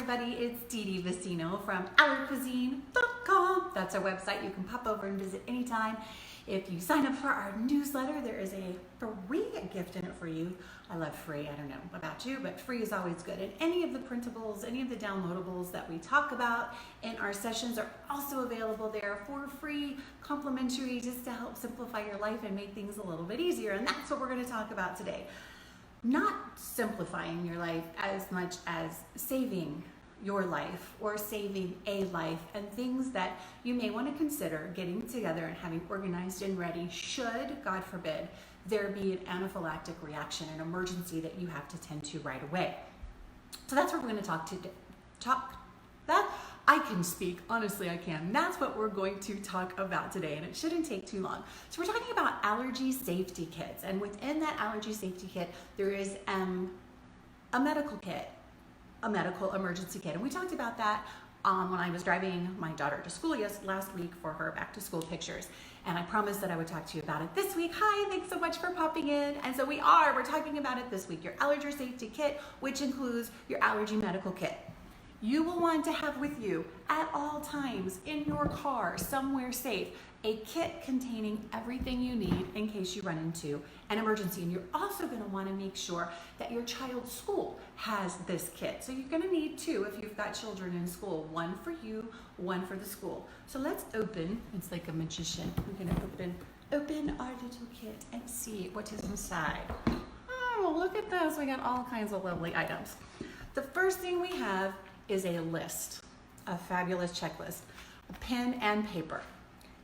everybody, it's Dee Vicino from OurCuisine.com. That's our website. You can pop over and visit anytime. If you sign up for our newsletter, there is a free gift in it for you. I love free. I don't know about you, but free is always good. And any of the printables, any of the downloadables that we talk about in our sessions are also available there for free, complimentary, just to help simplify your life and make things a little bit easier. And that's what we're going to talk about today. Not simplifying your life as much as saving your life or saving a life, and things that you may want to consider getting together and having organized and ready should, God forbid, there be an anaphylactic reaction, an emergency that you have to tend to right away. So that's what we're going to I can speak, honestly I can. That's what we're going to talk about today, and it shouldn't take too long. So we're talking about allergy safety kits, and within that allergy safety kit, there is a medical kit, a medical emergency kit. And we talked about that when I was driving my daughter to school last week for her back to school pictures. And I promised that I would talk to you about it this week. Hi, thanks so much for popping in. And so we're talking about it this week. Your allergy safety kit, which includes your allergy medical kit. You will want to have with you at all times in your car, somewhere safe, a kit containing everything you need in case you run into an emergency. And you're also going to want to make sure that your child's school has this kit. So you're going to need two if you've got children in school, one for you, one for the school. So let's open, it's like a magician. We're going to open our little kit and see what is inside. Oh, look at this. We got all kinds of lovely items. The first thing we have is a list, a fabulous checklist, a pen and paper.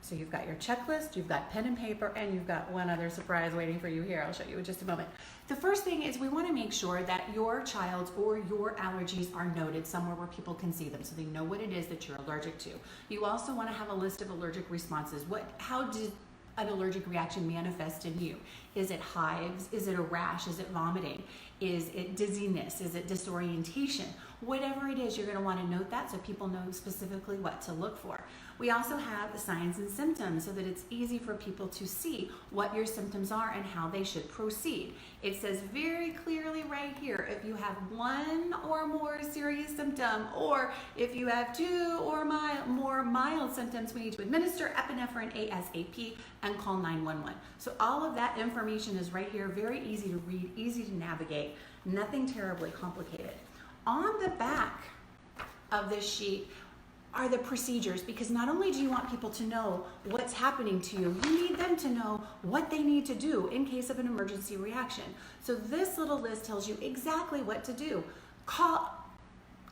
So you've got your checklist, you've got pen and paper, and you've got one other surprise waiting for you here. I'll show you in just a moment. The first thing is we want to make sure that your child's or your allergies are noted somewhere where people can see them so they know what it is that you're allergic to. You also want to have a list of allergic responses. How did an allergic reaction manifest in you? Is it hives? Is it a rash? Is it vomiting? Is it dizziness? Is it disorientation? Whatever it is, you're going to want to note that so people know specifically what to look for. We also have the signs and symptoms so that it's easy for people to see what your symptoms are and how they should proceed. It says very clearly right here, if you have one or more serious symptom, or if you have two or more mild symptoms, we need to administer epinephrine ASAP and call 911. So all of that information is right here, very easy to read, easy to navigate, nothing terribly complicated. On the back of this sheet are the procedures, because not only do you want people to know what's happening to you, you need them to know what they need to do in case of an emergency reaction. So this little list tells you exactly what to do.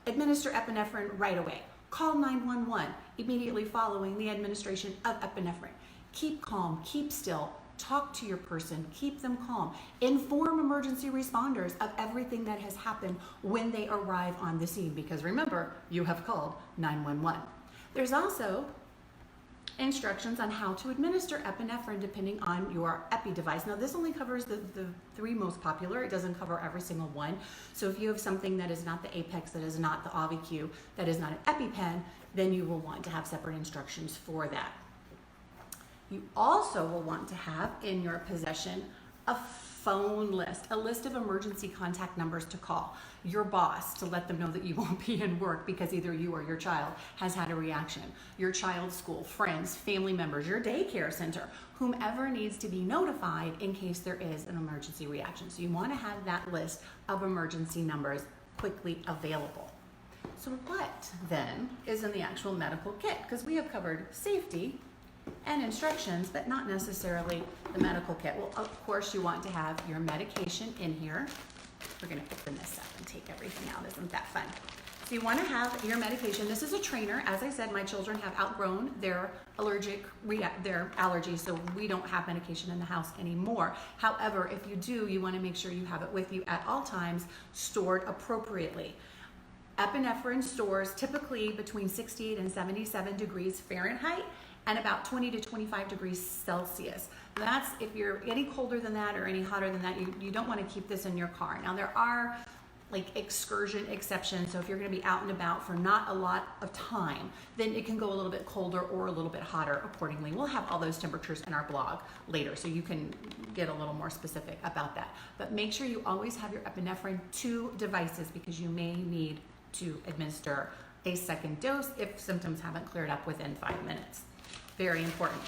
Administer epinephrine right away. Call 911 immediately following the administration of epinephrine. Keep calm, keep still. Talk to your person, keep them calm. Inform emergency responders of everything that has happened when they arrive on the scene, because remember, you have called 911. There's also instructions on how to administer epinephrine depending on your epi device. Now this only covers the three most popular. It doesn't cover every single one. So if you have something that is not the Apex, that is not the AviQ, that is not an EpiPen, then you will want to have separate instructions for that. You also will want to have in your possession a phone list, a list of emergency contact numbers to call your boss to let them know that you won't be in work because either you or your child has had a reaction, your child's school, friends, family members, your daycare center, whomever needs to be notified in case there is an emergency reaction. So you want to have that list of emergency numbers quickly available. So what then is in the actual medical kit? Because we have covered safety and instructions, but not necessarily the medical kit. Well, of course, you want to have your medication in here. We're going to open this up and take everything out. Isn't that fun? So you want to have your medication. This is a trainer. As I said, my children have outgrown their allergies, so we don't have medication in the house anymore. However, if you do, you want to make sure you have it with you at all times, stored appropriately. Epinephrine stores typically between 68 and 77 degrees Fahrenheit and about 20 to 25 degrees Celsius. That's, if you're any colder than that or any hotter than that, you don't want to keep this in your car. Now there are like excursion exceptions, so if you're going to be out and about for not a lot of time, then it can go a little bit colder or a little bit hotter accordingly. We'll have all those temperatures in our blog later, so you can get a little more specific about that. But make sure you always have your epinephrine 2 devices, because you may need to administer a second dose if symptoms haven't cleared up within 5 minutes. Very important.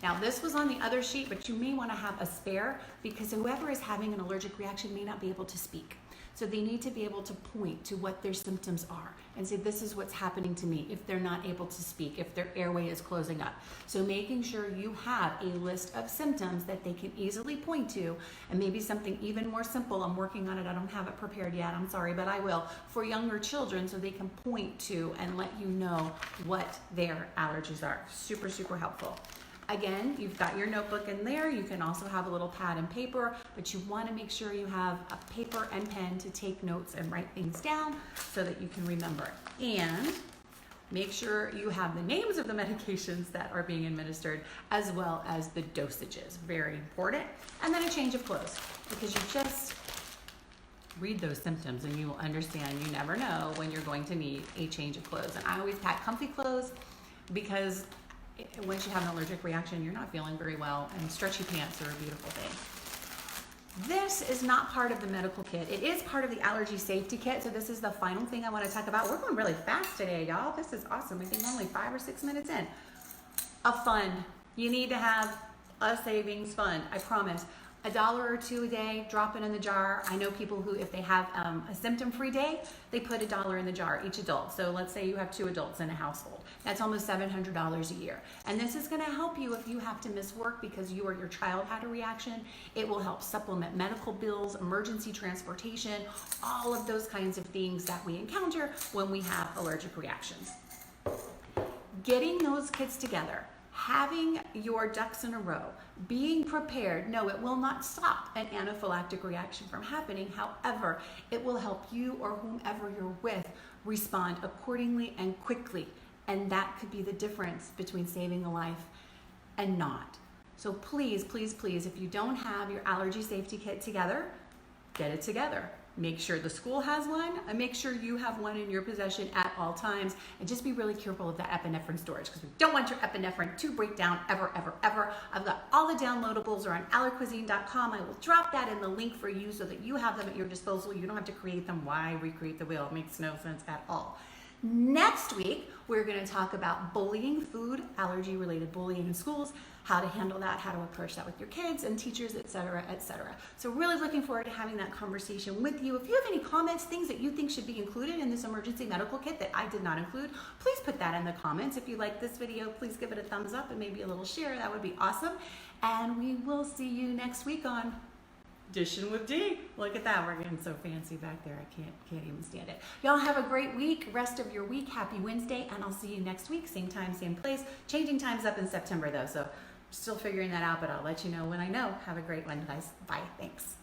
Now this was on the other sheet, but you may want to have a spare because whoever is having an allergic reaction may not be able to speak. So they need to be able to point to what their symptoms are and say, this is what's happening to me if they're not able to speak, if their airway is closing up. So making sure you have a list of symptoms that they can easily point to, and maybe something even more simple. I'm working on it. I don't have it prepared yet. I'm sorry, but I will, for younger children so they can point to and let you know what their allergies are. Super, super helpful. Again, you've got your notebook in there. You can also have a little pad and paper, but you want to make sure you have a paper and pen to take notes and write things down so that you can remember. And make sure you have the names of the medications that are being administered as well as the dosages. Very important. And then a change of clothes, because you just read those symptoms and you will understand you never know when you're going to need a change of clothes. And I always pack comfy clothes because once you have an allergic reaction, you're not feeling very well, and stretchy pants are a beautiful thing. This is not part of the medical kit. It is part of the allergy safety kit, so this is the final thing I want to talk about. We're going really fast today, y'all. This is awesome. I think only 5 or 6 minutes in. A fund. You need to have a savings fund, I promise. $1 or $2 a day, drop it in the jar. I know people who, if they have a symptom-free day, they put $1 in the jar, each adult. So let's say you have 2 adults in a household. That's almost $700 a year. And this is gonna help you if you have to miss work because you or your child had a reaction. It will help supplement medical bills, emergency transportation, all of those kinds of things that we encounter when we have allergic reactions. Getting those kits together, having your ducks in a row, being prepared. No, it will not stop an anaphylactic reaction from happening. However, it will help you or whomever you're with respond accordingly and quickly. And that could be the difference between saving a life and not. So please, please, please, if you don't have your allergy safety kit together, get it together. Make sure the school has one, and make sure you have one in your possession at all times, and just be really careful of that epinephrine storage because we don't want your epinephrine to break down ever, ever, ever. I've got all the downloadables are on allercuisine.com. I will drop that in the link for you so that you have them at your disposal. You don't have to create them. Why recreate the wheel? It makes no sense at all. Next week, we're going to talk about bullying, food, allergy-related bullying in schools, how to handle that, how to approach that with your kids and teachers, etc., etc. So really looking forward to having that conversation with you. If you have any comments, things that you think should be included in this emergency medical kit that I did not include, please put that in the comments. If you like this video, please give it a thumbs up and maybe a little share. That would be awesome. And we will see you next week on Dishing with D. Look at that. We're getting so fancy back there. I can't even stand it. Y'all have a great week. Rest of your week. Happy Wednesday. And I'll see you next week. Same time, same place. Changing times up in September though. So still figuring that out, but I'll let you know when I know. Have a great one, guys. Bye. Thanks.